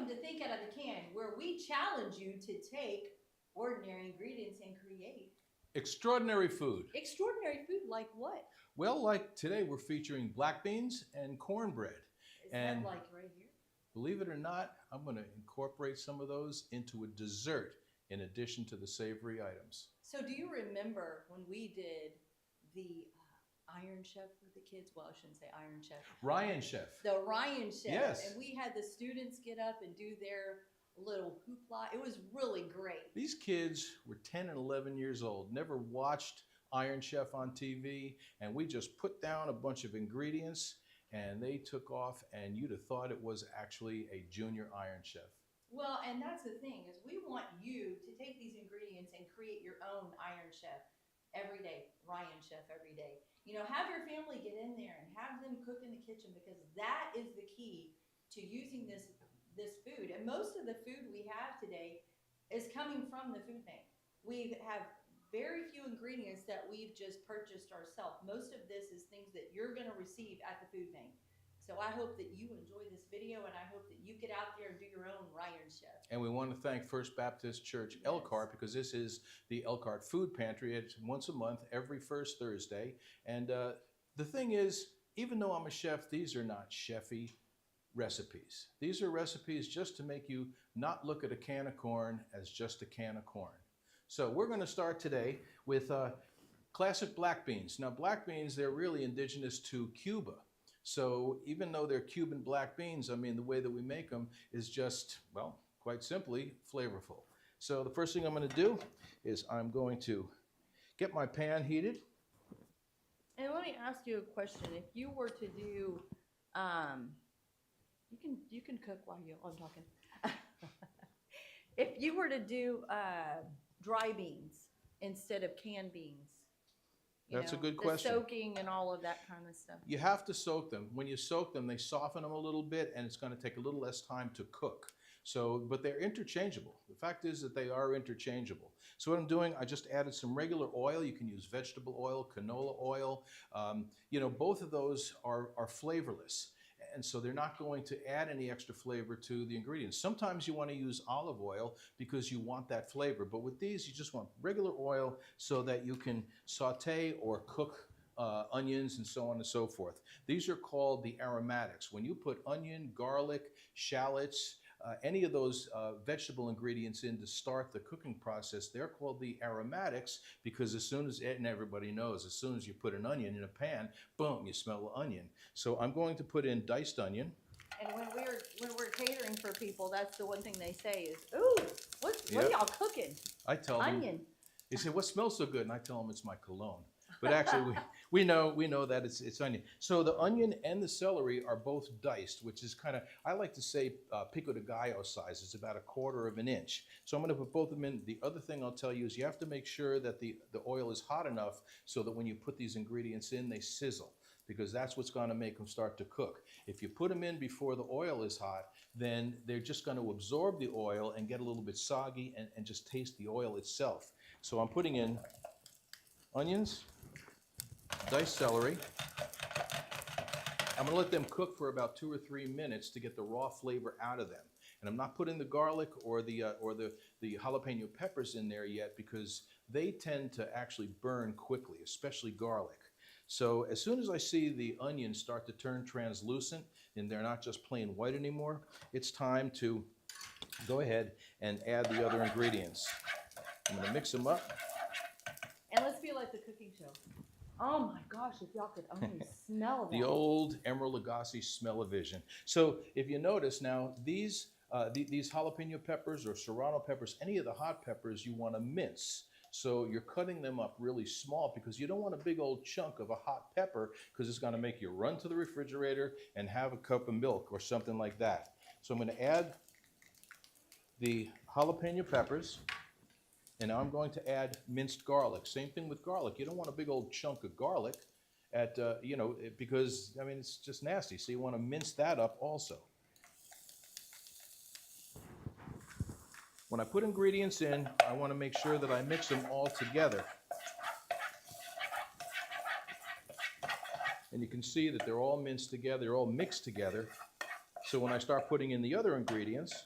Welcome to Think Out of the Can, where we challenge you to take ordinary ingredients and create Extraordinary food. extraordinary food like what? Well, like today, we're featuring black beans and cornbread. Is And that like right here? believe it or not, I'm going to incorporate some of those into a dessert in addition to the savory items. So, do you remember when we did the Iron Chef with the kids? Well, I shouldn't say Iron Chef. Ryan Chef. The Ryan Chef. Yes. And we had the students get up and do their little hoopla. It was really great. These kids were 10 and 11 years old, never watched Iron Chef on TV, and we just put down a bunch of ingredients and they took off, and you'd have thought it was actually a junior Iron Chef. Well, and that's the thing is we want you to take these ingredients and create your own Iron Chef every day, Ryan Chef every day. You know, have your family get in there and have them cook in the kitchen because that is the key to using this food. And most of the food we have today is coming from the food bank. We have very few ingredients that we've just purchased ourselves. Most of this is things that you're going to receive at the food bank. So I hope that you enjoy this video, and I hope that you get out there and do your own Ryan Chef. And we want to thank First Baptist Church Elkhart, because this is the Elkhart Food Pantry. It's once a month, every first Thursday. And the thing is, even though I'm a chef, these are not chefy recipes. These are recipes just to make you not look at a can of corn as just a can of corn. So we're going to start today with classic black beans. Now, black beans, they're really indigenous to Cuba. So even though they're Cuban black beans, I mean, the way that we make them is just, well, quite simply, flavorful. So the first thing I'm going to do is I'm going to get my pan heated. And let me ask you a question. If you were to do, you can cook while I'm talking. If you were to do dry beans instead of canned beans, That's a good question. The soaking and all of that kind of stuff. You have to soak them. When you soak them, they soften them a little bit, and it's going to take a little less time to cook. So, but they're interchangeable. The fact is that they are interchangeable. So what I'm doing, I just added some regular oil. You can use vegetable oil, canola oil. You know, both of those are flavorless. And so they're not going to add any extra flavor to the ingredients. Sometimes you want to use olive oil because you want that flavor. But with these, you just want regular oil so that you can saute or cook onions and so on and so forth. These are called the aromatics. When you put onion, garlic, shallots, any of those vegetable ingredients in to start the cooking process, they're called the aromatics because as soon as, and everybody knows, as soon as you put an onion in a pan, boom, you smell the onion. So I'm going to put in diced onion. And when we're catering for people, that's the one thing they say is, "Ooh, what are y'all cooking?" I tell them. Onion. They say, "What smells so good?" And I tell them it's my cologne. But actually, we know that it's onion. So the onion and the celery are both diced, which is kind of, I like to say pico de gallo size. It's about 1/4 of an inch. So I'm going to put both of them in. The other thing I'll tell you is you have to make sure that the oil is hot enough so that when you put these ingredients in, they sizzle, because that's what's going to make them start to cook. If you put them in before the oil is hot, then they're just going to absorb the oil and get a little bit soggy and just taste the oil itself. So I'm putting in onions, diced celery. I'm going to let them cook for about 2 or 3 minutes to get the raw flavor out of them. And I'm not putting the garlic or the jalapeno peppers in there yet because they tend to actually burn quickly, especially garlic. So as soon as I see the onions start to turn translucent and they're not just plain white anymore, it's time to go ahead and add the other ingredients. I'm going to mix them up. And let's be like the cooking show. Oh my gosh, if y'all could only smell that. The old Emeril Lagasse smell-o-vision. So if you notice now, these jalapeno peppers or serrano peppers, any of the hot peppers you want to mince. So you're cutting them up really small because you don't want a big old chunk of a hot pepper because it's going to make you run to the refrigerator and have a cup of milk or something like that. So I'm going to add the jalapeno peppers. And now I'm going to add minced garlic. Same thing with garlic. You don't want a big old chunk of garlic because, I mean, it's just nasty. So you want to mince that up also. When I put ingredients in, I want to make sure that I mix them all together. And you can see that they're all minced together, they're all mixed together. So when I start putting in the other ingredients,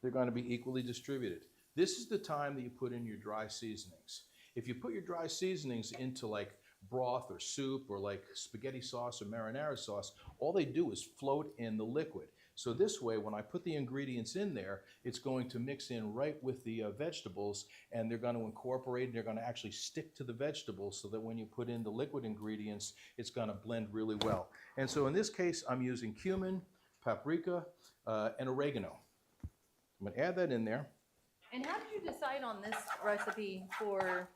they're going to be equally distributed. This is the time that you put in your dry seasonings. If you put your dry seasonings into like broth or soup or like spaghetti sauce or marinara sauce, all they do is float in the liquid. So this way, when I put the ingredients in there, it's going to mix in right with the vegetables, and they're going to incorporate, and they're going to actually stick to the vegetables so that when you put in the liquid ingredients, it's going to blend really well. And so in this case, I'm using cumin, paprika, and oregano. I'm going to add that in there. And how did you decide on this recipe for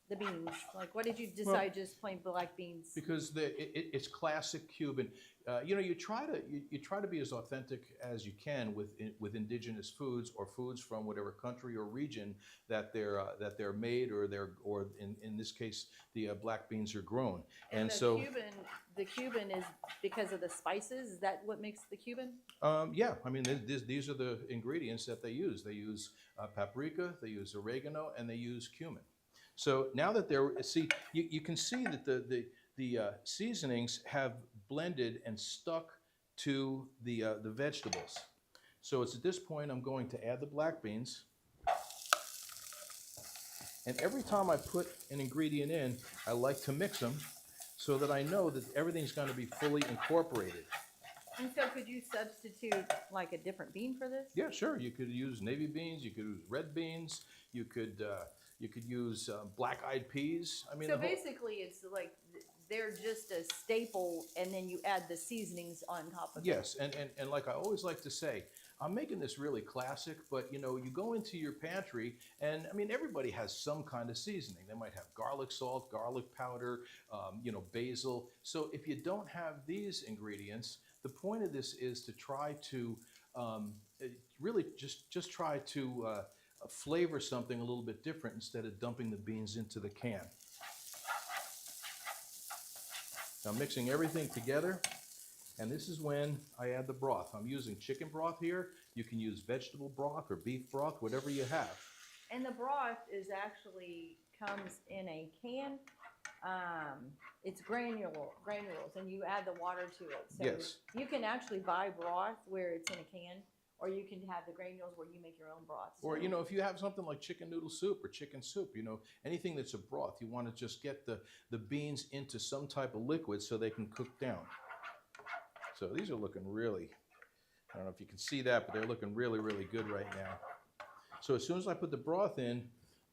the beans? Like, what did you decide, just plain black beans? Because it's classic Cuban. You know, you try to be as authentic as you can with indigenous foods or foods from whatever country or region that they're made, or in this case the black beans are grown. And the Cuban is because of the spices. Is that what makes the Cuban? Yeah, I mean these are the ingredients that they use. They use paprika, they use oregano, and they use cumin. So now that you can see that the seasonings have blended and stuck to the vegetables. So it's at this point I'm going to add the black beans. And every time I put an ingredient in, I like to mix them so that I know that everything's going to be fully incorporated. And so could you substitute like a different bean for this? Yeah, sure. You could use navy beans, you could use red beans, you could use black-eyed peas. I mean, so basically it's like they're just a staple, and then you add the seasonings on top of it. Yes, and like I always like to say, I'm making this really classic, but you know, you go into your pantry, and I mean, everybody has some kind of seasoning. They might have garlic salt, garlic powder, you know, basil. So if you don't have these ingredients, the point of this is to try to really just try to flavor something a little bit different instead of dumping the beans into the can. Now mixing everything together, and this is when I add the broth. I'm using chicken broth here. You can use vegetable broth or beef broth, whatever you have. And the broth is actually comes in a can. It's granules, and you add the water to it. So yes. You can actually buy broth where it's in a can, or you can have the granules where you make your own broth. So. Or, you know, if you have something like chicken noodle soup or chicken soup, you know, anything that's a broth, you want to just get the beans into some type of liquid so they can cook down. So these are looking really, I don't know if you can see that, but they're looking really, really good right now. So as soon as I put the broth in,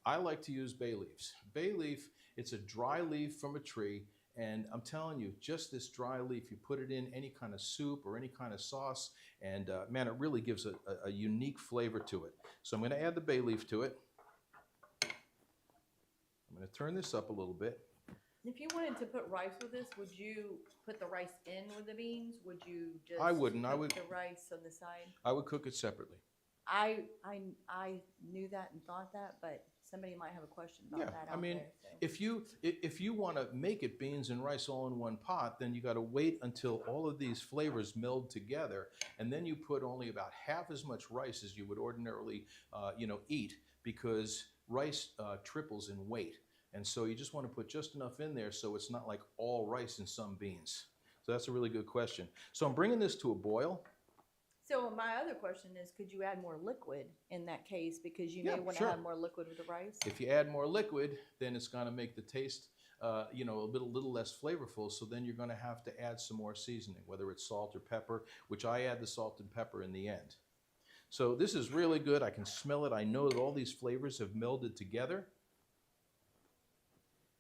I like to use bay leaves. Bay leaf, it's a dry leaf from a tree. And I'm telling you, just this dry leaf, you put it in any kind of soup or any kind of sauce, and man, it really gives a unique flavor to it. So I'm going to add the bay leaf to it. I'm going to turn this up a little bit. If you wanted to put rice with this, would you put the rice in with the beans? Would you just I wouldn't. I would the rice on the side? I would cook it separately. I knew that and thought that, but somebody might have a question about that. I mean, there, so. if you want to make it beans and rice all in one pot, then you got to wait until all of these flavors meld together, and then you put only about half as much rice as you would ordinarily, you know, eat, because rice triples in weight, and so you just want to put just enough in there so it's not like all rice and some beans. So that's a really good question. So I'm bringing this to a boil. So my other question is, could you add more liquid in that case, because you may want to add more liquid with the rice? If you add more liquid, then it's going to make the taste, you know, a little less flavorful. So then you're going to have to add some more seasoning, whether it's salt or pepper, which I add the salt and pepper in the end. So this is really good. I can smell it. I know that all these flavors have melded together.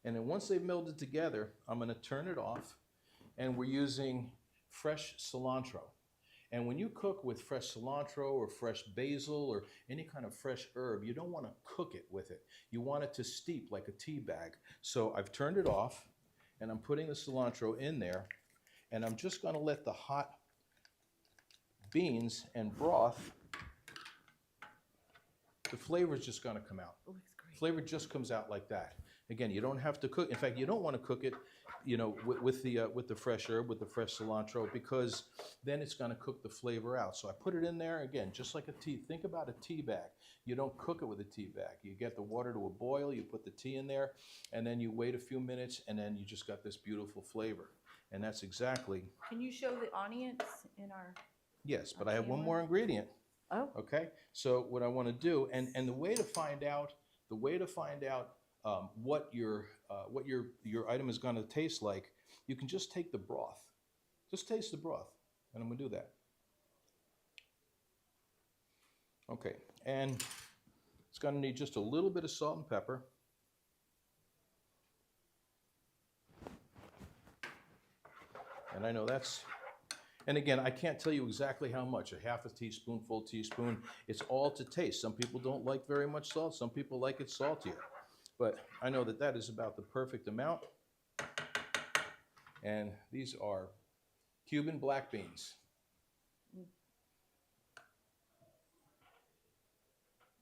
And then once they've melded together, I'm going to turn it off, and we're using fresh cilantro. And when you cook with fresh cilantro or fresh basil or any kind of fresh herb, you don't want to cook it with it. You want it to steep like a tea bag. So I've turned it off, and I'm putting the cilantro in there, and I'm just going to let the hot beans and broth, the flavor is just going to come out. It looks great. Flavor just comes out like that. Again, you don't have to cook. In fact, you don't want to cook it, you know, with the fresh herb, with the fresh cilantro, because then it's going to cook the flavor out. So I put it in there again, just like a tea. Think about a tea bag. You don't cook it with a tea bag. You get the water to a boil, you put the tea in there, and then you wait a few minutes, and then you just got this beautiful flavor. And that's exactly. Can you show the audience in our? Yes, but I have one more ingredient. Oh. Okay, so what I want to do, and the way to find out, what your item is going to taste like, you can just take the broth, just taste the broth, and I'm going to do that. Okay, and it's going to need just a little bit of salt and pepper. And I know that's, and again, I can't tell you exactly how much, a half a teaspoon, full teaspoon. It's all to taste. Some people don't like very much salt. Some people like it saltier. But I know that that is about the perfect amount. And these are Cuban black beans.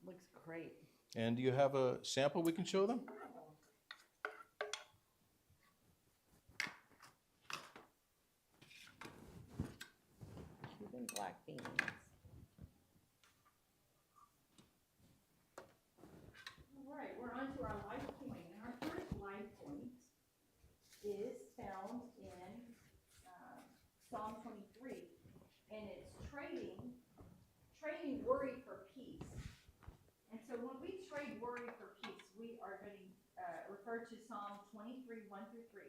Looks great. And do you have a sample we can show them? Cuban black beans. All right, we're on to our life point. And our first life point is found in Psalm 23. And it's trading worry for peace. And so when we trade worry for peace, we are going to refer to Psalm 23, 1 through 3.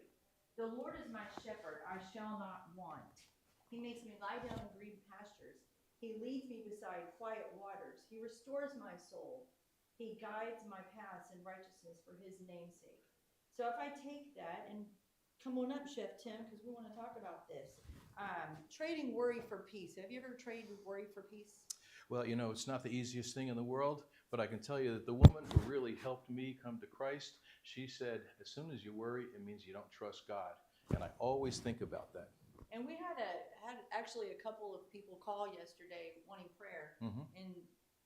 The Lord is my shepherd, I shall not want. He makes me lie down in green pastures. He leads me beside quiet waters. He restores my soul. He guides my paths in righteousness for his name's sake. So if I take that, and come on up, Chef Tim, because we want to talk about this. Trading worry for peace. Have you ever traded worry for peace? Well, you know, it's not the easiest thing in the world, but I can tell you that the woman who really helped me come to Christ, she said, as soon as you worry, it means you don't trust God. And I always think about that. And we had actually a couple of people call yesterday wanting prayer, and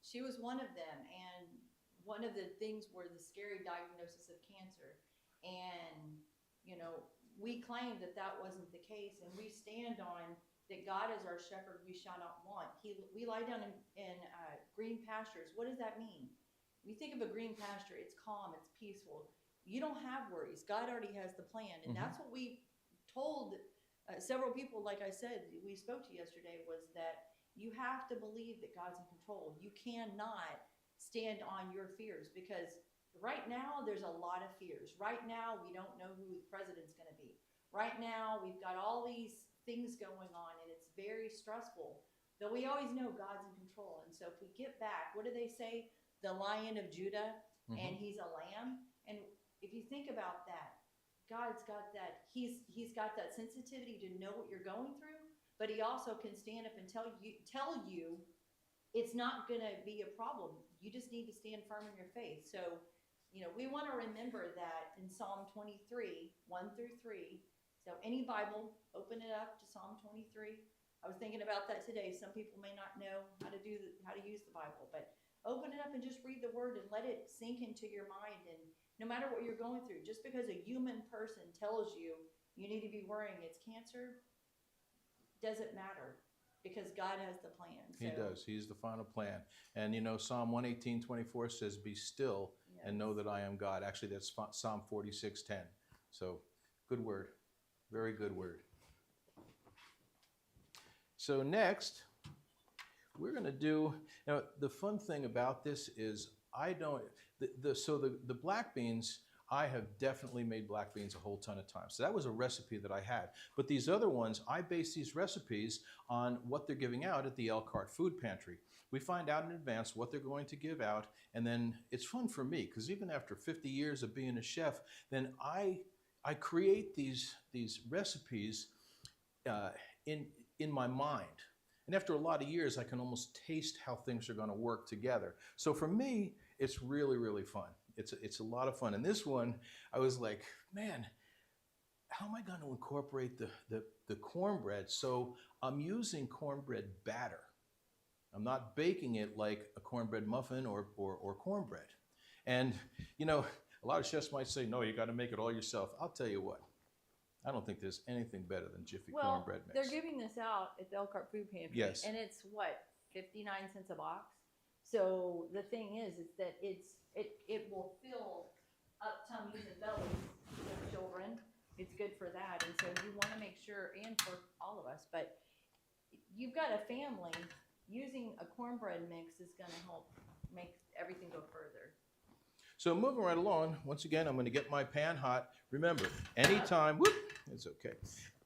she was one of them. And one of the things were the scary diagnosis of cancer. And, you know, we claim that that wasn't the case, and we stand on that God is our shepherd, we shall not want. We lie down in green pastures. What does that mean? When you think of a green pasture, it's calm, it's peaceful. You don't have worries. God already has the plan. And that's what we told several people, like I said, we spoke to yesterday, was that you have to believe that God's in control. You cannot stand on your fears, because right now there's a lot of fears. Right now we don't know who the president's going to be. Right now we've got all these things going on, and it's very stressful. But we always know God's in control. And so if we get back, what do they say? The Lion of Judah, and he's a lamb. And if you think about that, God's got that, he's got that sensitivity to know what you're going through, but he also can stand up and tell you it's not going to be a problem. You just need to stand firm in your faith. So, you know, we want to remember that in Psalm 23, 1 through 3. So any Bible, open it up to Psalm 23. I was thinking about that today. Some people may not know how to use the Bible, but open it up and just read the word and let it sink into your mind. And no matter what you're going through, just because a human person tells you you need to be worrying it's cancer, doesn't matter, because God has the plan. So, He does. He's the final plan. And you know, Psalm 118:24 says, "Be still and know that I am God." Actually, that's Psalm 46:10. So, good word. Very good word. So next, we're going to do, now the fun thing about this is the black beans, I have definitely made black beans a whole ton of times. So that was a recipe that I had. But these other ones, I base these recipes on what they're giving out at the Elkhart Food Pantry. We find out in advance what they're going to give out, and then it's fun for me, because even after 50 years of being a chef, then I create these recipes in my mind. And after a lot of years, I can almost taste how things are going to work together. So for me, it's really, really fun. It's a lot of fun. And this one, I was like, man, how am I going to incorporate the cornbread? So I'm using cornbread batter. I'm not baking it like a cornbread muffin or cornbread. And, you know, a lot of chefs might say, no, you got to make it all yourself. I'll tell you what. I don't think there's anything better than Jiffy cornbread mix. They're giving this out at the Elkhart Food Pantry. Yes. And it's what, 59 cents a box? So the thing is that it will fill up tummies and bellies of children. It's good for that. And so you want to make sure, and for all of us, but you've got a family using a cornbread mix is gonna help make everything go further. So moving right along, once again, I'm going to get my pan hot. Remember, anytime, whoop, it's okay.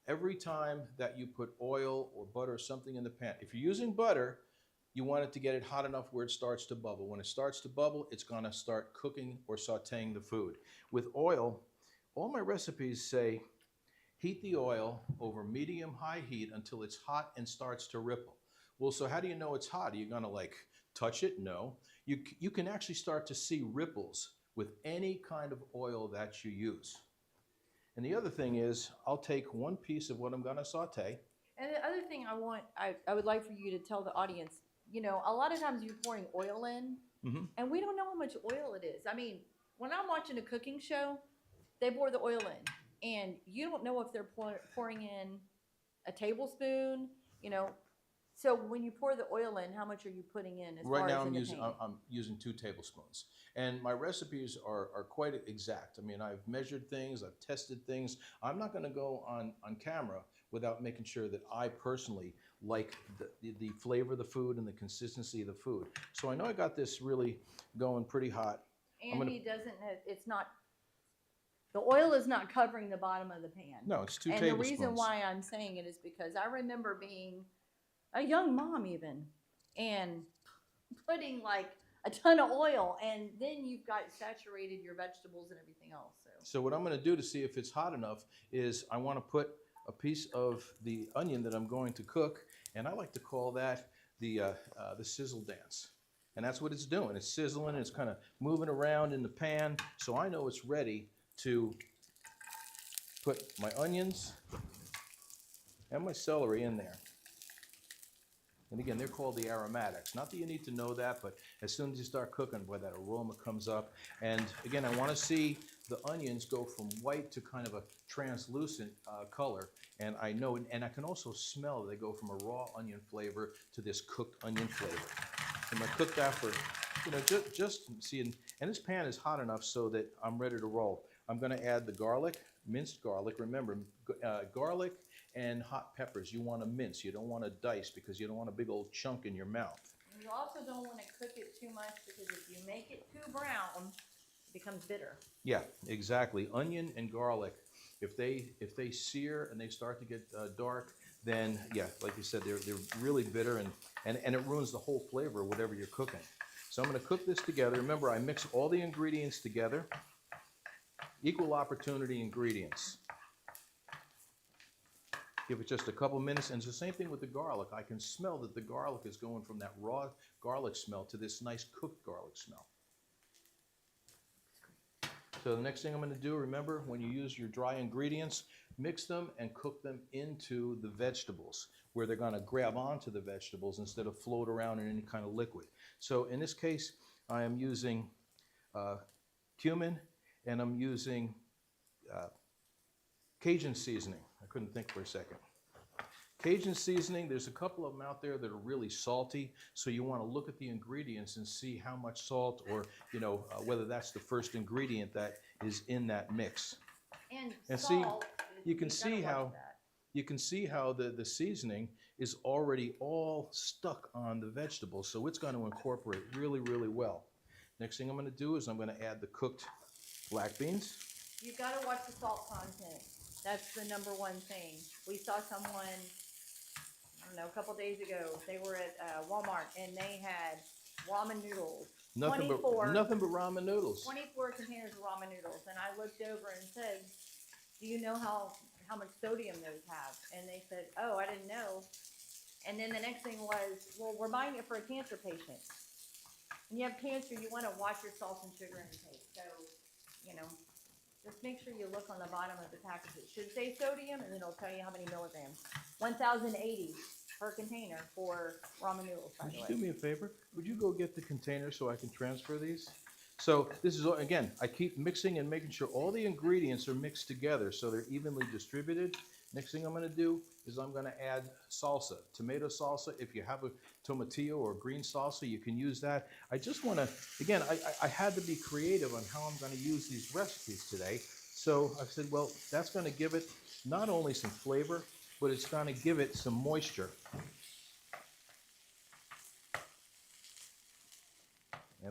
Every time that you put oil or butter or something in the pan, if you're using butter, you want it to get it hot enough where it starts to bubble. When it starts to bubble, it's going to start cooking or sauteing the food. With oil, all my recipes say heat the oil over medium-high heat until it's hot and starts to ripple. Well, so how do you know it's hot? Are you going to like touch it? No. You can actually start to see ripples with any kind of oil that you use. And the other thing is, I'll take one piece of what I'm going to saute. And the other thing I would like for you to tell the audience, you know, a lot of times you're pouring oil in, and we don't know how much oil it is. I mean, when I'm watching a cooking show, they pour the oil in, and you don't know if they're pouring in a tablespoon, you know. So when you pour the oil in, how much are you putting in as Right far now as in the pan? I'm using 2 tablespoons. And my recipes are quite exact. I mean, I've measured things, I've tested things. I'm not going to go on camera without making sure that I personally like the flavor of the food and the consistency of the food. So I know I got this really going pretty hot. And he doesn't have, it's not, the oil is not covering the bottom of the pan. No, it's 2 and tablespoons. The reason why I'm saying it is because I remember being a young mom even, and putting like a ton of oil, and then you've got saturated your vegetables and everything else. So what I'm going to do to see if it's hot enough is I want to put a piece of the onion that I'm going to cook, and I like to call that the sizzle dance. And that's what it's doing. It's sizzling, it's kind of moving around in the pan, so I know it's ready to put my onions and my celery in there. And again, they're called the aromatics. Not that you need to know that, but as soon as you start cooking, boy, that aroma comes up. And again, I want to see the onions go from white to kind of a translucent color. And I know, and I can also smell they go from a raw onion flavor to this cooked onion flavor. I'm going to cook that for, you know, just see, and this pan is hot enough so that I'm ready to roll. I'm going to add the garlic, minced garlic. Remember, garlic and hot peppers, you want to mince. You don't want to dice because you don't want a big old chunk in your mouth. You also don't want to cook it too much because if you make it too brown, it becomes bitter. Yeah, exactly. Onion and garlic, if they sear and they start to get dark, then yeah, like you said, they're really bitter and it ruins the whole flavor of whatever you're cooking. So I'm going to cook this together. Remember, I mix all the ingredients together, equal opportunity ingredients. Give it just a couple minutes, and it's the same thing with the garlic. I can smell that the garlic is going from that raw garlic smell to this nice cooked garlic smell. So the next thing I'm going to do, remember, when you use your dry ingredients, mix them and cook them into the vegetables, where they're going to grab onto the vegetables instead of float around in any kind of liquid. So in this case, I am using cumin, and I'm using Cajun seasoning. I couldn't think for a second. Cajun seasoning, there's a couple of them out there that are really salty, so you want to look at the ingredients and see how much salt, or you know, whether that's the first ingredient that is in that mix. And see, salt, you can gotta see watch how that. you can see how the seasoning is already all stuck on the vegetables, so it's going to incorporate really, really well. Next thing I'm going to do is I'm going to add the cooked black beans. You got to watch the salt content. That's the number one thing. We saw someone, I don't know, a couple days ago. They were at Walmart and they had ramen noodles. Nothing but ramen noodles. 24 containers of ramen noodles. And I looked over and said, do you know how much sodium those have? And they said, oh, I didn't know. And then the next thing was, well, we're buying it for a cancer patient. When you have cancer, you want to watch your salt and sugar intake. So, you know, just make sure you look on the bottom of the package. It should say sodium, and then it'll tell you how many milligrams. 1,080 per container for ramen noodles, by Would the you way. do me a favor? Would you go get the container so I can transfer these? So this is, again, I keep mixing and making sure all the ingredients are mixed together so they're evenly distributed. Next thing I'm going to do is I'm going to add salsa, tomato salsa. If you have a tomatillo or green salsa, you can use that. I just want to, again, I had to be creative on how I'm going to use these recipes today. So I said, well, that's going to give it not only some flavor, but it's going to give it some moisture.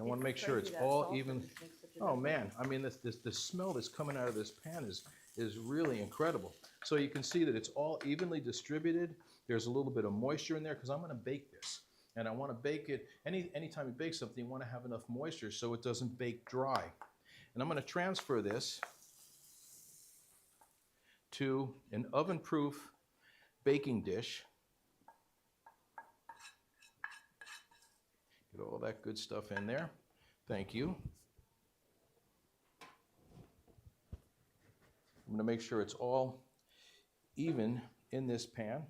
And I want to make just sure crazy it's that all salsa even. just makes such a Oh difference. man, I mean, the smell that's coming out of this pan is really incredible. So you can see that it's all evenly distributed. There's a little bit of moisture in there because I'm going to bake this. And I want to bake it, anytime you bake something, you want to have enough moisture so it doesn't bake dry. And I'm going to transfer this to an oven-proof baking dish. Get all that good stuff in there. Thank you. I'm going to make sure it's all even in this pan.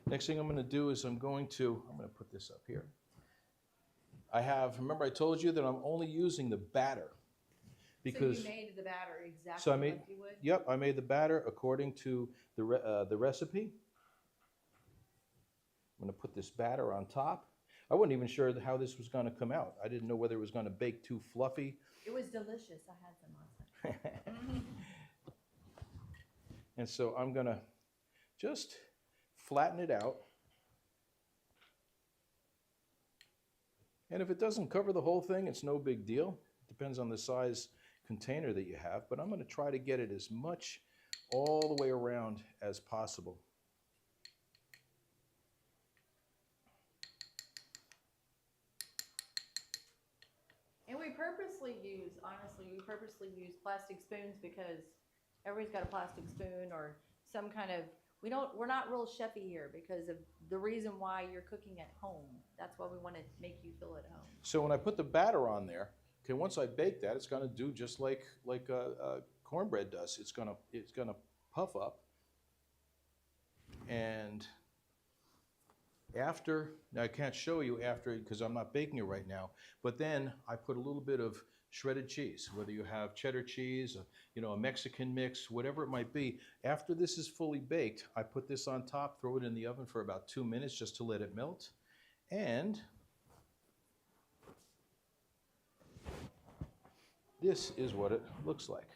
Next thing I'm going to do is I'm going to put this up here. Remember I told you that I'm only using the batter. Because, so you made the batter exactly so I made, like you would? yep, I made the batter according to the recipe. I'm going to put this batter on top. I wasn't even sure how this was going to come out. I didn't know whether it was going to bake too fluffy. It was delicious. I had some last night. And so I'm going to just flatten it out. And if it doesn't cover the whole thing, it's no big deal. It depends on the size container that you have. But I'm going to try to get it as much all the way around as possible. And we purposely use plastic spoons because everybody's got a plastic spoon or some kind of, we're not real chefy here because of the reason why you're cooking at home. That's why we want to make you feel at home. So when I put the batter on there, okay, once I bake that, it's going to do just like cornbread does. It's going to puff up. And after, now I can't show you after because I'm not baking it right now, but then I put a little bit of shredded cheese, whether you have cheddar cheese, a Mexican mix, whatever it might be. After this is fully baked, I put this on top, throw it in the oven for about 2 minutes just to let it melt. And this is what it looks like.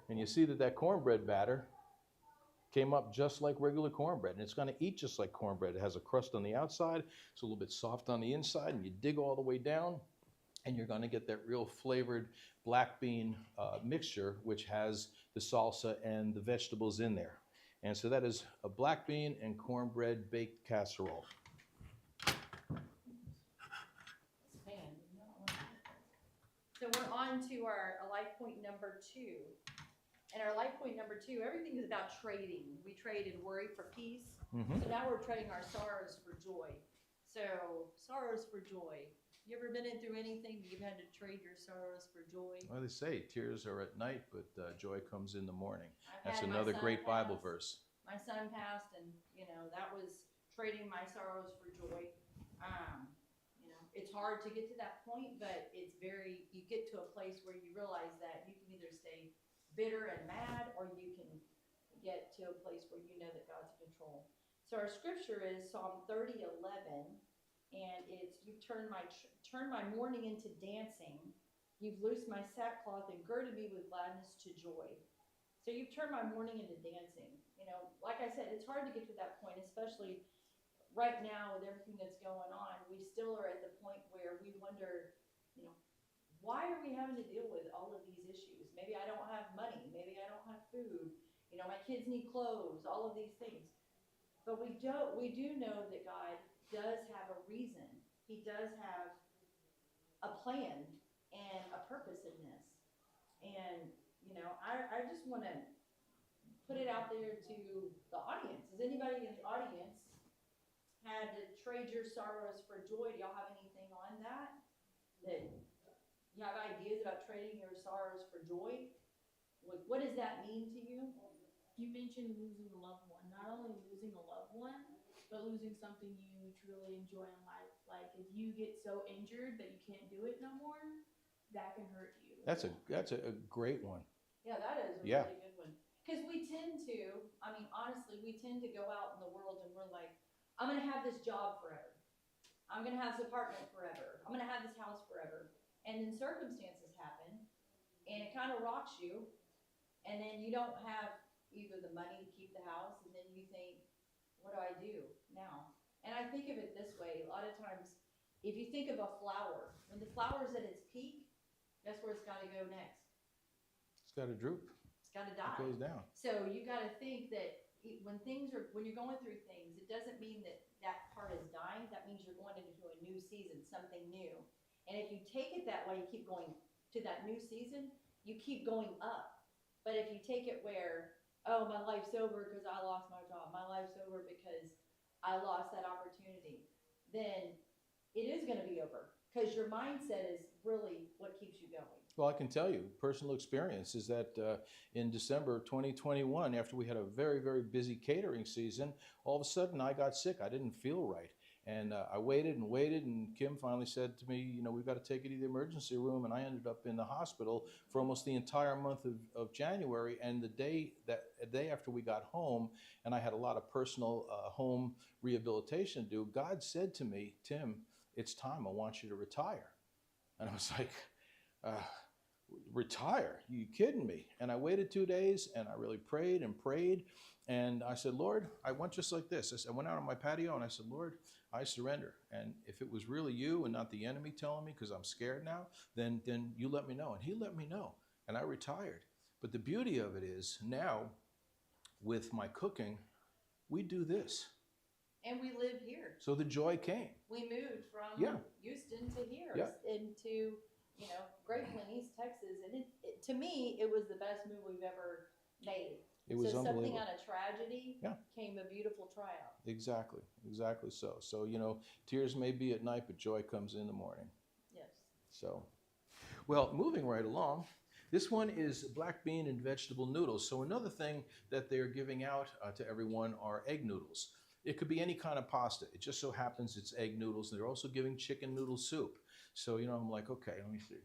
And you see that cornbread batter came up just like regular cornbread, and it's going to eat just like cornbread. It has a crust on the outside, it's a little bit soft on the inside, and you dig all the way down, and you're going to get that real flavored black bean mixture, which has the salsa and the vegetables in there. And so that is a black bean and cornbread baked casserole. So we're on to our life point number 2. And our life point number 2, everything is about trading. We traded worry for peace. Mm-hmm. So now we're trading our sorrows for joy. So sorrows for joy. You ever been through anything that you've had to trade your sorrows for joy? Well, they say tears are at night, but joy comes in the morning. That's I've had my another son great Bible pass. verse. My son passed, and that was trading my sorrows for joy. It's hard to get to that point, but you get to a place where you realize that you can either stay bitter and mad, or you can get to a place where you know that God's in control. So our scripture is Psalm 30:11, and it's, you've turned my mourning into dancing. You've loosed my sackcloth and girded me with gladness to joy. So you've turned my mourning into dancing. Like I said, it's hard to get to that point, especially right now with everything that's going on. We still are at the point where we wonder, why are we having to deal with all of these issues? Maybe I don't have money. Maybe I don't have food. My kids need clothes, all of these things. But we do know that God does have a reason. He does have a plan and a purpose in this. And, I just want to put it out there to the audience. Has anybody in the audience had to trade your sorrows for joy? Do y'all have anything on that? That you have ideas about trading your sorrows for joy? What does that mean to you? You mentioned losing a loved one. Not only losing a loved one, but losing something you truly enjoy in life. Like if you get so injured that you can't do it no more, that can hurt you. That's a great one. Yeah, that is a Yeah. really good one. Because we tend to go out in the world and we're like, I'm going to have this job forever. I'm going to have this apartment forever. I'm going to have this house forever. And then circumstances happen and it kind of rocks you. And then you don't have either the money to keep the house, and then you think, what do I do now? And I think of it this way, a lot of times, if you think of a flower, when the flower's at its peak, guess where it's gotta go next? It's got to droop. It's gotta It die. goes down. So you gotta think that when you're going through things, it doesn't mean that that part is dying, that means you're going into a new season, something new. And if you take it that way, you keep going to that new season, you keep going up. But if you take it where, oh, my life's over because I lost my job, my life's over because I lost that opportunity, then it is gonna be over. Because your mindset is really what keeps you going. Well, I can tell you, personal experience is that in December 2021, after we had a very, very busy catering season, all of a sudden I got sick. I didn't feel right. And I waited and waited, and Kim finally said to me, you know, we've got to take you to the emergency room. And I ended up in the hospital for almost the entire month of January. And the day after we got home, and I had a lot of personal home rehabilitation to do, God said to me, Tim, it's time. I want you to retire. And I was like, retire? You kidding me? And I waited 2 days, and I really prayed and prayed. And I said, Lord, I went just like this. I went out on my patio and I said, Lord, I surrender. And if it was really you and not the enemy telling me, because I'm scared now, then you let me know. And he let me know. And I retired. But the beauty of it is now with my cooking, we do this. And we live here. So the joy came. We moved from Yeah. Houston to here, Yeah. into, Great Plains, East Texas. And to me, it was the best move we've ever made. It was so something unbelievable. out of tragedy Yeah. came a beautiful tryout. Exactly so. So, tears may be at night, but joy comes in the morning. Yes. So, well, moving right along, this one is black bean and vegetable noodles. So another thing that they're giving out to everyone are egg noodles. It could be any kind of pasta. It just so happens it's egg noodles. They're also giving chicken noodle soup. So, I'm like, okay, let me see.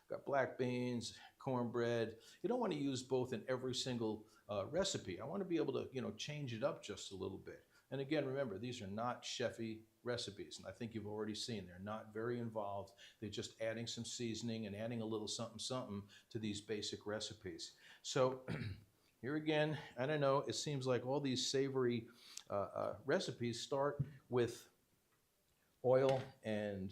Got black beans, cornbread. You don't want to use both in every single recipe. I want to be able to, change it up just a little bit. And again, remember, these are not chefy recipes. And I think you've already seen they're not very involved. They're just adding some seasoning and adding a little something, something to these basic recipes. So here again, I don't know, it seems like all these savory recipes start with oil and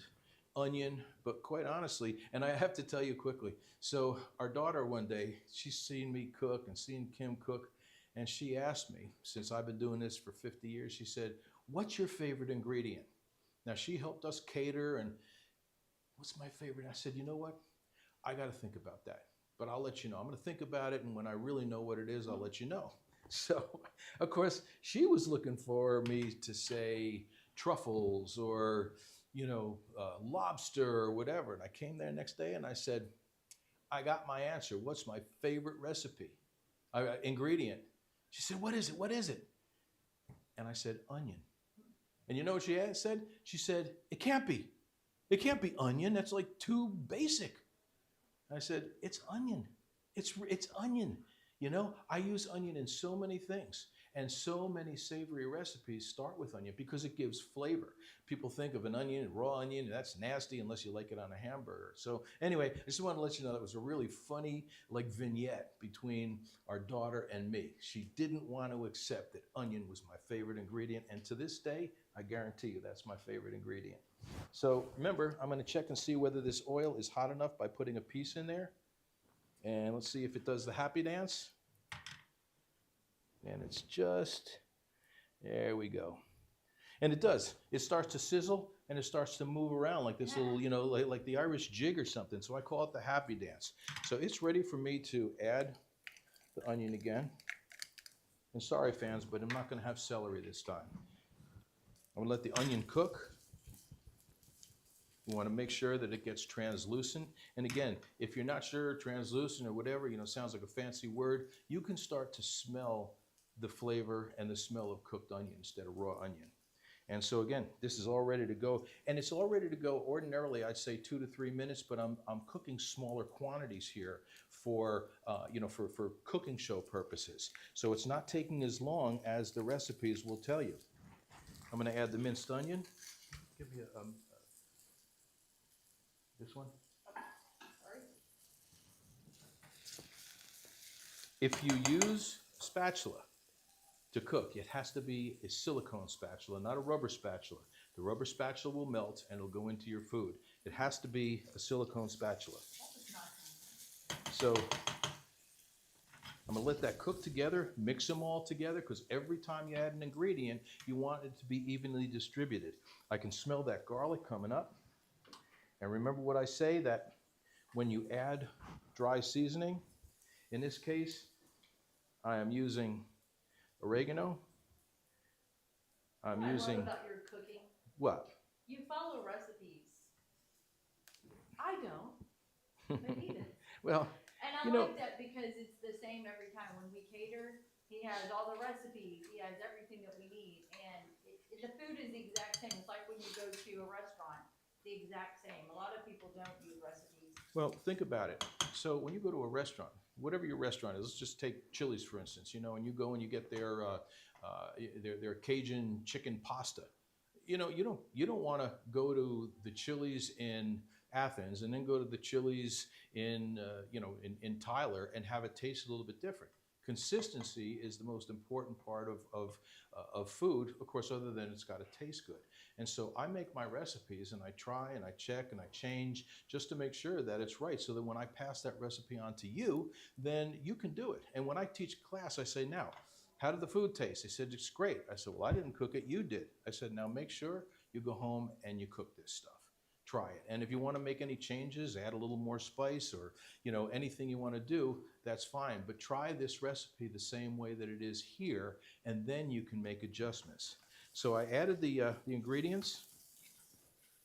onion, but quite honestly, and I have to tell you quickly, so our daughter one day, she's seen me cook and seen Kim cook, and she asked me, since I've been doing this for 50 years, she said, what's your favorite ingredient? Now, she helped us cater, and what's my favorite? I said, you know what? I got to think about that, but I'll let you know. I'm going to think about it, and when I really know what it is, I'll let you know. So, of course, she was looking for me to say truffles or lobster or whatever. And I came there next day and I said, I got my answer. What's my favorite recipe? Ingredient. She said, what is it? What is it? And I said, onion. And you know what she said? She said, it can't be. It can't be onion. That's like too basic. I said, it's onion. It's onion. I use onion in so many things. And so many savory recipes start with onion because it gives flavor. People think of an onion, raw onion, and that's nasty unless you like it on a hamburger. So anyway, I just want to let you know that was a really funny vignette between our daughter and me. She didn't want to accept that onion was my favorite ingredient. And to this day, I guarantee you that's my favorite ingredient. So remember, I'm going to check and see whether this oil is hot enough by putting a piece in there. And let's see if it does the happy dance. And it's just, there we go. And it does. It starts to sizzle and it starts to move around like this little, like the Irish jig or something. So I call it the happy dance. So it's ready for me to add the onion again. And sorry, fans, but I'm not going to have celery this time. I'm going to let the onion cook. You want to make sure that it gets translucent. And again, if you're not sure, translucent or whatever, sounds like a fancy word, you can start to smell the flavor and the smell of cooked onion instead of raw onion. And so again, this is all ready to go. And it's all ready to go ordinarily, I'd say 2 to 3 minutes, but I'm cooking smaller quantities here for cooking show purposes. So it's not taking as long as the recipes will tell you. I'm going to add the minced onion. Give me this one. Sorry. If you use a spatula, to cook, it has to be a silicone spatula, not a rubber spatula. The rubber spatula will melt and it'll go into your food. It has to be a silicone spatula. That was not. So I'm gonna let that cook together, mix them all together, because every time you add an ingredient, you want it to be evenly distributed. I can smell that garlic coming up. And remember what I say, that when you add dry seasoning, in this case, I am using oregano. I'm What I using, love about your cooking, what? you follow recipes. I don't, but he does. Well, And I You know- like that because it's the same every time. When we cater, he has all the recipes, he has everything that we need, and the food is the exact same. It's like when you go to a restaurant, the exact same. A lot of people don't use recipes. well, think about it. So when you go to a restaurant, whatever your restaurant is, let's just take Chili's for instance, you know, and you go and you get their Cajun chicken pasta. You know, you don't want to go to the Chili's in Athens and then go to the Chili's in in Tyler and have it taste a little bit different. Consistency is the most important part of food, of course, other than it's got to taste good. And so I make my recipes and I try and I check and I change just to make sure that it's right, so that when I pass that recipe on to you, then you can do it. And when I teach class, I say, now, how did the food taste? They said, it's great. I said, well, I didn't cook it, you did. I said, now make sure you go home and you cook this stuff. Try it. And if you want to make any changes, add a little more spice or, you know, anything you want to do, that's fine. But try this recipe the same way that it is here, and then you can make adjustments. So I added the ingredients.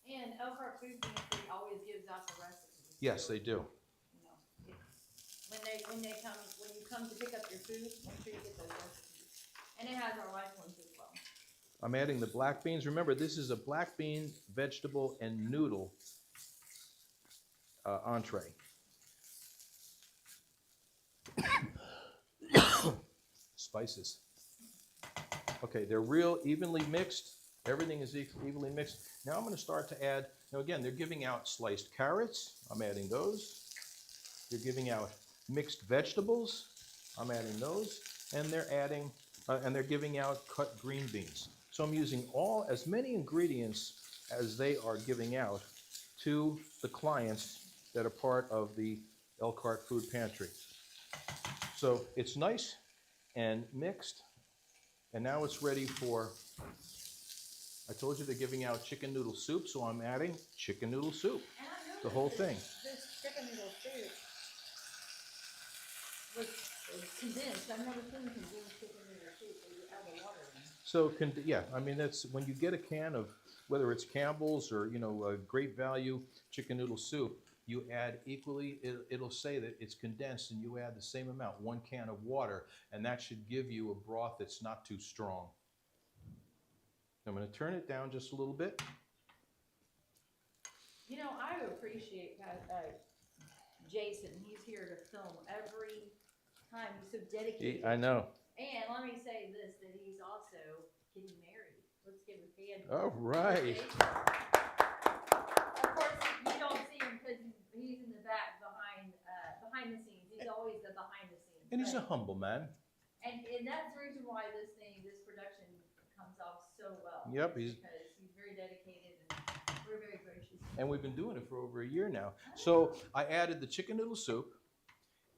And Elkhart Food Pantry always gives out the recipes. Yes, they do. You know, when you come to pick up your food, make sure you get those recipes. And it has our life ones as well. I'm adding the black beans. Remember, this is a black bean, vegetable, and noodle entree. Spices. Okay, they're real evenly mixed. Everything is evenly mixed. Now I'm going to start to add, now again, they're giving out sliced carrots. I'm adding those. They're giving out mixed vegetables. I'm adding those. And they're giving out cut green beans. So I'm using as many ingredients as they are giving out to the clients that are part of the Elkhart Food Pantry. So it's nice and mixed, and now it's ready for, I told you they're giving out chicken noodle soup, so I'm adding chicken noodle soup, And I noticed the whole that thing. This chicken noodle soup was condensed. I've never seen condensed chicken noodle soup where you add the water in. So, yeah, I mean, that's, when you get a can of, whether it's Campbell's or, you know, a Great Value chicken noodle soup, you add equally, it'll say that it's condensed, and you add the same amount, 1 can of water, and that should give you a broth that's not too strong. I'm going to turn it down just a little bit. You know, I appreciate Jason. He's here to film every time. He's so dedicated. I know. And let me say this, that he's also getting married. Let's give a hand. All right. Of course, you don't see him because he's in the back behind the scenes. He's always the behind the scenes. And he's a But- humble man. And that's the reason why this production comes off so well. Yep, Because he's very dedicated and we're very gracious. And we've been doing it for over a year now. So I added the chicken noodle soup,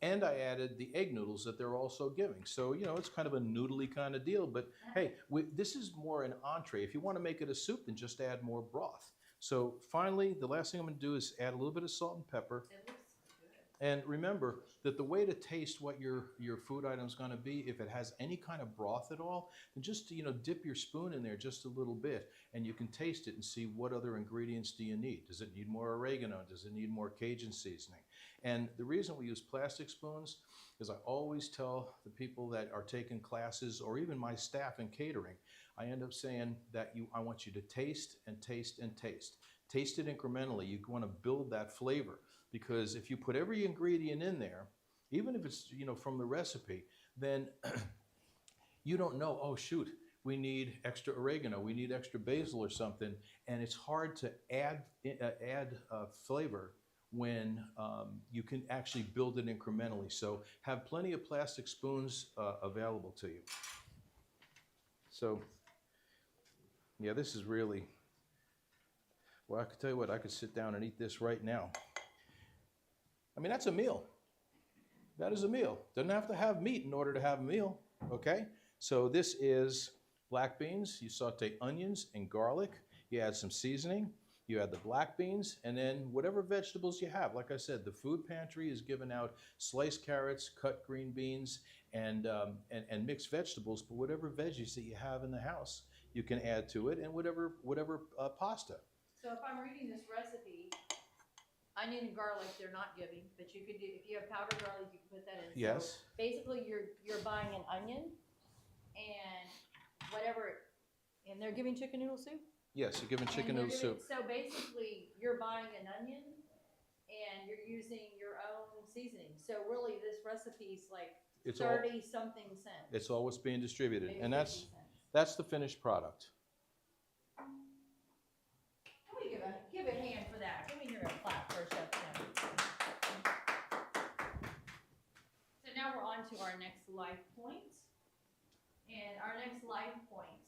and I added the egg noodles that they're also giving. So, you know, it's kind of a noodly kind of deal, but hey, this is more an entree. If you want to make it a soup, then just add more broth. So finally, the last thing I'm going to do is add a little bit of salt and pepper. It looks good. And remember that the way to taste what your food item is going to be, if it has any kind of broth at all, then just, you know, dip your spoon in there just a little bit, and you can taste it and see what other ingredients do you need. Does it need more oregano? Does it need more Cajun seasoning? And the reason we use plastic spoons is I always tell the people that are taking classes, or even my staff in catering, I end up saying that I want you to taste and taste and taste. Taste it incrementally. You want to build that flavor, because if you put every ingredient in there, even if it's, you know, from the recipe, then you don't know, oh shoot, we need extra oregano, we need extra basil or something, and it's hard to add flavor when you can actually build it incrementally. So have plenty of plastic spoons available to you. So, yeah, this is really, well, I could tell you what, I could sit down and eat this right now. I mean, that's a meal. That is a meal. Doesn't have to have meat in order to have a meal, okay? So this is black beans. You saute onions and garlic. You add some seasoning. You add the black beans, and then whatever vegetables you have. Like I said, the food pantry is giving out sliced carrots, cut green beans, and mixed vegetables. But whatever veggies that you have in the house, you can add to it, and whatever pasta. So if I'm reading this recipe, onion and garlic they're not giving, but you could do, if you have powdered garlic, you can put that in. Yes. So basically, you're buying an onion and whatever, and they're giving chicken noodle soup. Yes, you're giving chicken And noodle they're soup. So basically, you're buying an onion and you're using your own seasoning. So really, this recipe is like It's all 30-something cents. it's all what's being distributed, maybe and 50 cents. that's the finished product. Let me give a hand for that. Give me here a clap for Chef Tim. So now we're on to our next life point. And our next life point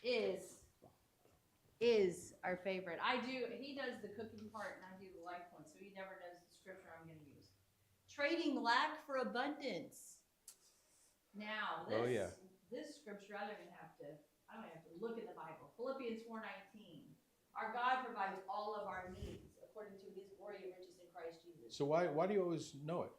is our favorite. He does the cooking part and I do the life point, so he never knows the scripture I'm gonna use. Trading lack for abundance. Now, Oh, yeah. this scripture, I don't even have to look at the Bible. Philippians 4:19. Our God provides all of our needs according to his glory and riches in Christ Jesus. So why do you always know it?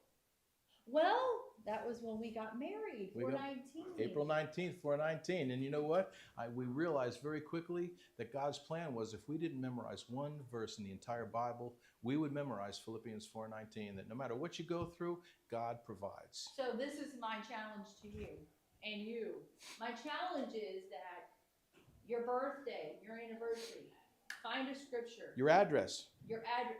Well, that was when we got married, We got 4:19. April 19th, 419. And you know what? We realized very quickly that God's plan was if we didn't memorize one verse in the entire Bible, we would memorize Philippians 4:19, that no matter what you go through, God provides. So this is my challenge to you and you. My challenge is that your birthday, your anniversary, find a scripture. Your address.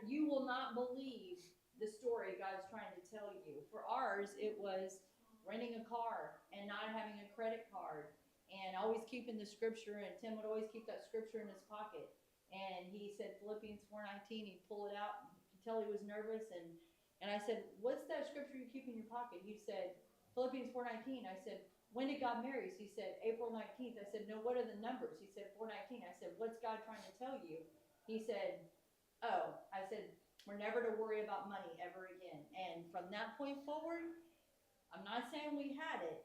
You will not believe the story God's trying to tell you. For ours, it was renting a car and not having a credit card and always keeping the scripture, and Tim would always keep that scripture in his pocket. And he said Philippians 4:19, he'd pull it out, you could tell he was nervous, and I said, what's that scripture you keep in your pocket? He said, Philippians 4:19. I said, when did God marry us? He said, April 19th. I said, no, what are the numbers? He said, 4:19. I said, what's God trying to tell you? He said, oh, I said, we're never to worry about money ever again. And from that point forward, I'm not saying we had it,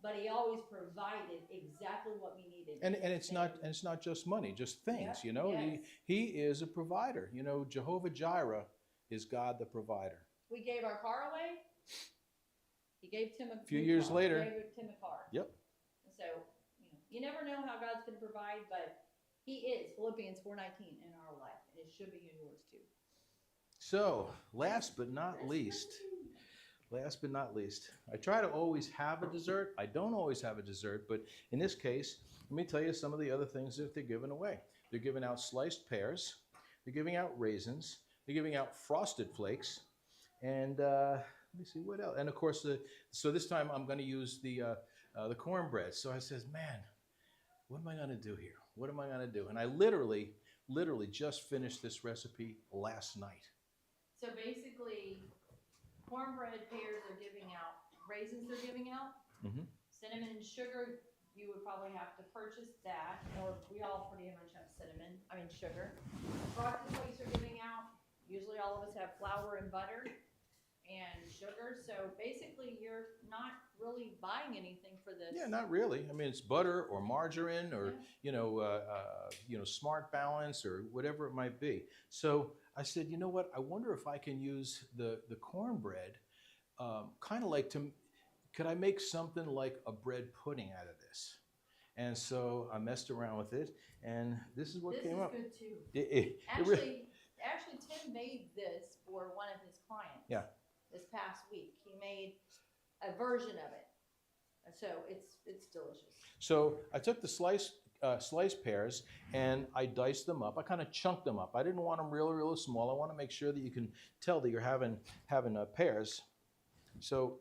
but he always provided exactly what we needed. And it's not just money, just things, Yeah, you know. yes. He is a provider. You know, Jehovah Jireh is God the provider. We gave our car away. He gave Tim a Few new years car. later. He gave Tim a car. Yep. So, you never know how God's going to provide, but he is Philippians 4:19 in our life, and it should be in yours too. So, last but not least, I try to always have a dessert. I don't always have a dessert, but in this case, let me tell you some of the other things that they're giving away. They're giving out sliced pears, they're giving out raisins, they're giving out frosted flakes, and let me see what else. And of course, so this time I'm going to use the cornbread. So I says, man, what am I going to do here? What am I going to do? And I literally just finished this recipe last night. So basically, cornbread, pears are giving out, raisins they're giving out, Mhm. cinnamon and sugar, you would probably have to purchase that, or we all pretty much have sugar. Frosted flakes are giving out, usually all of us have flour and butter and sugar, so basically you're not really buying anything for this. Yeah, not really. I mean, it's butter or margarine or Yeah. Smart Balance or whatever it might be. So I said, you know what? I wonder if I can use the cornbread, kind of like could I make something like a bread pudding out of this? And so I messed around with it, and this is what came up. This is good too. It Actually, Tim made this for one of his clients. Yeah. This past week, he made a version of it, so it's delicious. So I took the sliced pears and I diced them up. I kind of chunked them up. I didn't want them really small. I want to make sure that you can tell that you're having pears. So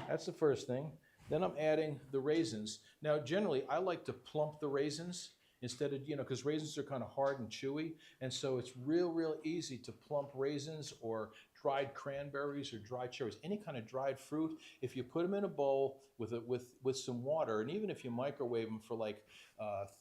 that's the first thing. Then I'm adding the raisins. Now, generally, I like to plump the raisins instead of, because raisins are kind of hard and chewy. And so it's real easy to plump raisins or dried cranberries or dried cherries, any kind of dried fruit, if you put them in a bowl with some water, and even if you microwave them for like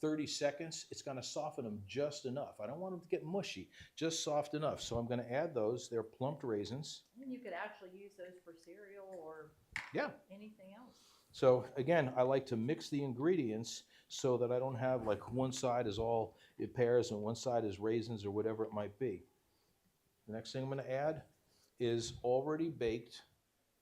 30 seconds, it's going to soften them just enough. I don't want them to get mushy, just soft enough. So I'm going to add those. They're plumped raisins. And you could actually use those for cereal or Yeah. anything else. So again, I like to mix the ingredients so that I don't have like one side is all pears and one side is raisins or whatever it might be. The next thing I'm going to add is already baked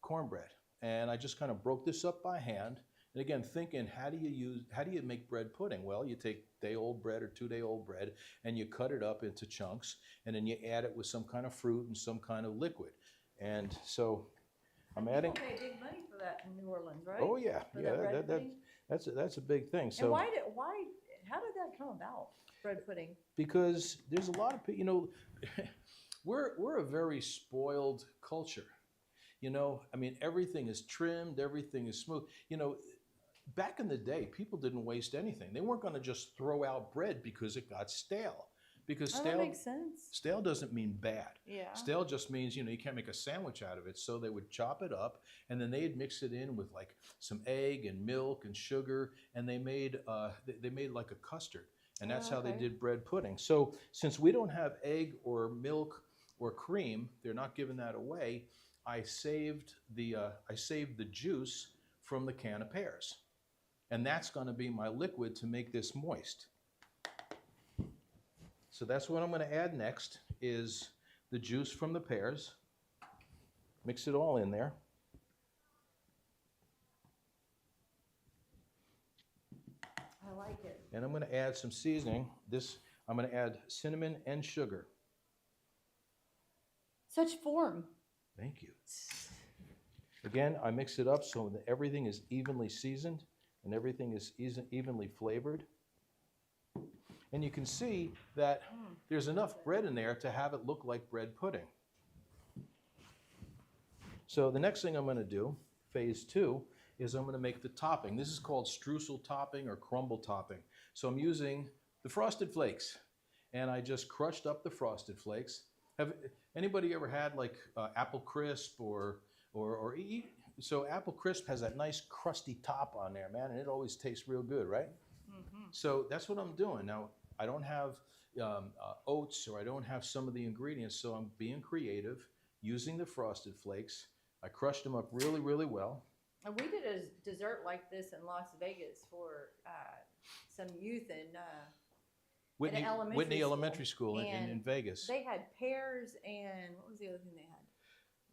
cornbread. And I just kind of broke this up by hand. And again, thinking, how do you make bread pudding? Well, you take day-old bread or 2-day-old bread and you cut it up into chunks, and then you add it with some kind of fruit and some kind of liquid. And so I'm adding. People pay big money for that in New Orleans, right? Oh yeah, For yeah, that bread pudding? that's a big thing. And So how did that come about, bread pudding? because there's a lot of people, we're a very spoiled culture. I mean, everything is trimmed, everything is smooth. Back in the day, people didn't waste anything. They weren't going to just throw out bread because it got stale. Because That makes sense. stale doesn't mean bad. Yeah. Stale just means, you can't make a sandwich out of it. So they would chop it up, and then they'd mix it in with like some egg and milk and sugar, and they made like a custard. And that's how they Okay. did bread pudding. So since we don't have egg or milk or cream, they're not giving that away. I saved the juice from the can of pears, and that's going to be my liquid to make this moist. So that's what I'm going to add next is the juice from the pears. Mix it all in there. I like it. And I'm going to add some seasoning. I'm going to add cinnamon and sugar. Such form. Thank you. Again, I mix it up so that everything is evenly seasoned and everything is evenly flavored. And you can see that there's enough bread in there to have it look like bread pudding. So the next thing I'm going to do, phase 2, is I'm going to make the topping. This is called streusel topping or crumble topping. So I'm using the Frosted Flakes, and I just crushed up the Frosted Flakes. Have anybody ever had like Apple Crisp or so Apple Crisp has that nice crusty top on there, man, and it always tastes real good, right? Mm-hmm. So that's what I'm doing. Now, I don't have oats, or I don't have some of the ingredients, so I'm being creative using the Frosted Flakes. I crushed them up really, really well. And we did a dessert like this in Las Vegas for some youth in Whitney elementary Elementary School in And Vegas. They had pears and what was the other thing they had?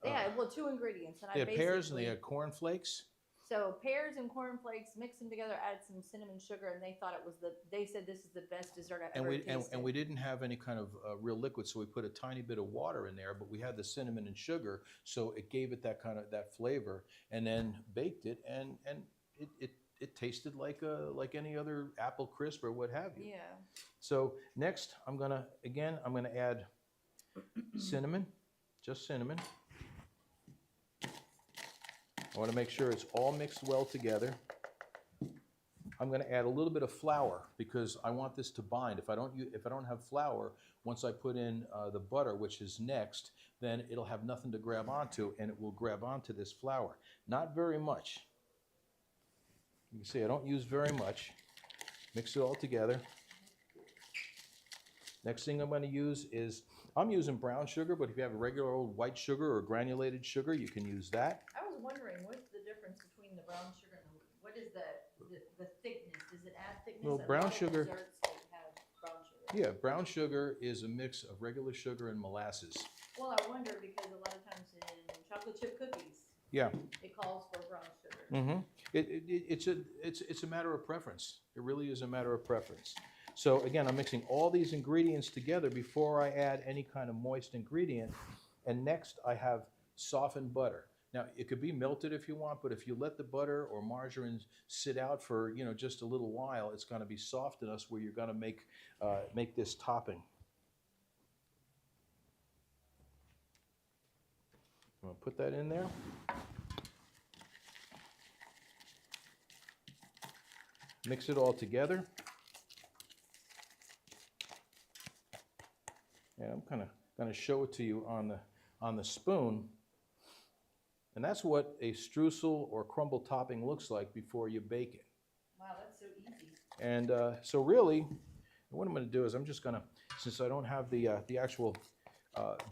They had 2 ingredients, and They I had pears and they basically- had corn flakes. So pears and corn flakes, mixed them together, added some cinnamon sugar, and they thought they said this is the best dessert I've And ever we tasted. and we didn't have any kind of real liquid, so we put a tiny bit of water in there. But we had the cinnamon and sugar, so it gave it that flavor. And then baked it, and it tasted like any other Apple Crisp or what have you. Yeah. So next, I'm gonna add cinnamon, just cinnamon. I want to make sure it's all mixed well together. I'm going to add a little bit of flour because I want this to bind. If I don't have flour, once I put in the butter, which is next, then it'll have nothing to grab onto, and it will grab onto this flour. Not very much. You can see I don't use very much. Mix it all together. Next thing I'm going to use is, I'm using brown sugar, but if you have a regular old white sugar or granulated sugar, you can use that. I was wondering, what's the difference between the brown sugar and what is the thickness? Does it add thickness? Well, A brown lot of sugar- desserts, they have brown sugar. Yeah, brown sugar is a mix of regular sugar and molasses. Well, I wonder because a lot of times in chocolate chip cookies, Yeah. it calls for brown sugar. Mm-hmm. It's a matter of preference. It really is a matter of preference. So again, I'm mixing all these ingredients together before I add any kind of moist ingredient. And next I have softened butter. Now it could be melted if you want, but if you let the butter or margarine sit out for just a little while, it's going to be soft enough where you're going to make this topping. I'm going to put that in there. Mix it all together. And I'm kind of going to show it to you on on the spoon. And that's what a streusel or crumble topping looks like before you bake it. Wow, that's so easy. And so really, what I'm going to do is I'm just going to, since I don't have the actual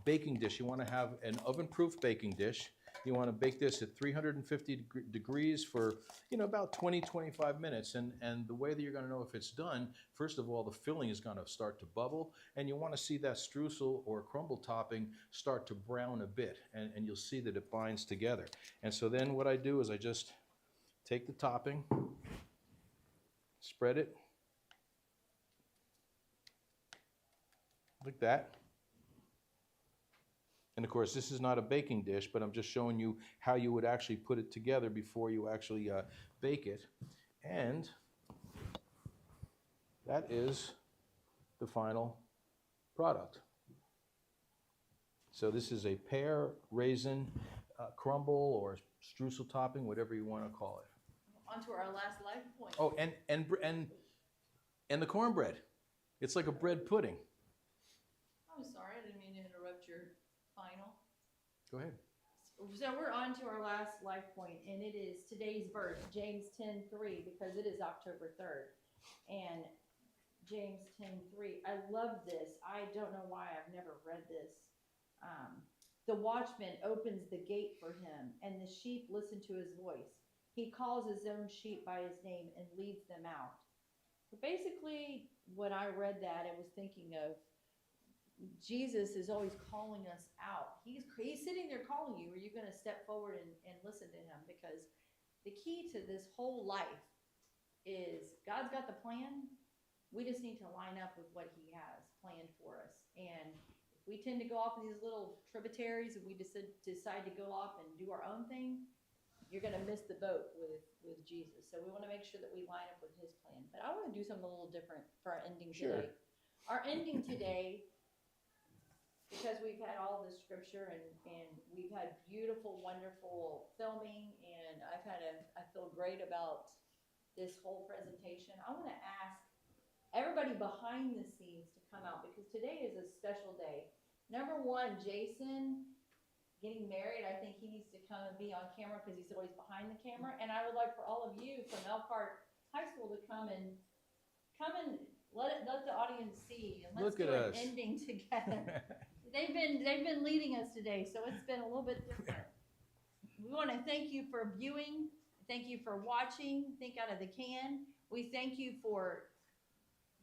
baking dish, you want to have an oven-proof baking dish. You want to bake this at 350 degrees for, about 20-25 minutes. And the way that you're going to know if it's done, first of all, the filling is going to start to bubble, and you want to see that streusel or crumble topping start to brown a bit, and you'll see that it binds together. And so then what I do is I just take the topping, spread it like that. And of course, this is not a baking dish, but I'm just showing you how you would actually put it together before you actually bake it. And that is the final product. So this is a pear, raisin, crumble, or streusel topping, whatever you want to call it. On to our last life point. Oh, and the cornbread. It's like a bread pudding. I'm sorry, I didn't mean to interrupt your final. Go ahead. So we're on to our last life point, and it is today's verse, James 10:3, because it is October 3rd. And James 10:3, I love this. I don't know why I've never read this. The watchman opens the gate for him, and the sheep listen to his voice. He calls his own sheep by his name and leads them out. So basically, when I read that, I was thinking of Jesus is always calling us out. He's sitting there calling you. Are you going to step forward and listen to him? Because the key to this whole life is God's got the plan. We just need to line up with what he has planned for us. And if we tend to go off in these little tributaries and we decide to go off and do our own thing, you're going to miss the boat with Jesus. So we want to make sure that we line up with his plan. But I want to do something a little different for our ending today. Our ending today, because we've had all this scripture and we've had beautiful, wonderful filming, and I feel great about this whole presentation. I want to ask everybody behind the scenes to come out, because today is a special day. Number one, Jason getting married, I think he needs to come and be on camera because he's always behind the camera. And I would like for all of you from Elkhart High School to come and let the audience see, and let's Look do at an us. ending together. They've been leading us today, so it's been a little bit different. We want to thank you for viewing. Thank you for watching. Think out of the can. We thank you for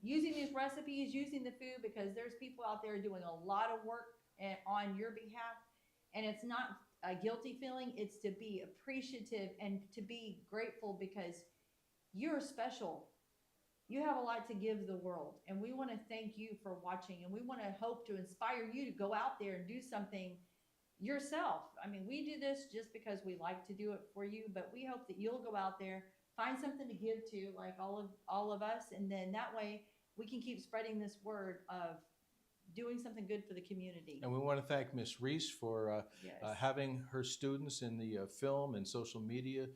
using these recipes, using the food, because there's people out there doing a lot of work on your behalf. And it's not a guilty feeling. It's to be appreciative and to be grateful, because you're special. You have a lot to give the world, and we want to thank you for watching, and we want to hope to inspire you to go out there and do something yourself. I mean, we do this just because we like to do it for you, but we hope that you'll go out there, find something to give to, like all of us, and then that way we can keep spreading this word of doing something good for the community. And we want to thank Ms. Reese for Yes. having her students in the film and social media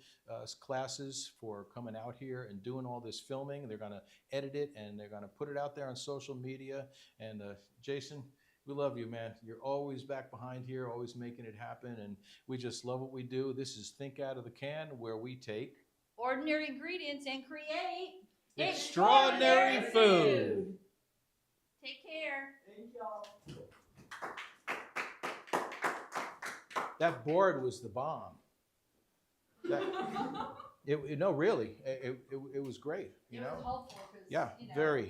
classes, for coming out here and doing all this filming. They're going to edit it and they're going to put it out there on social media. And Jason, we love you, man. You're always back behind here, always making it happen. And we just love what we do. This is Think Out of the Can, where we take Ordinary ingredients and create extraordinary food. Take care. Thank y'all. That board was the bomb. No, really, it was great. It was helpful because, Yeah, very.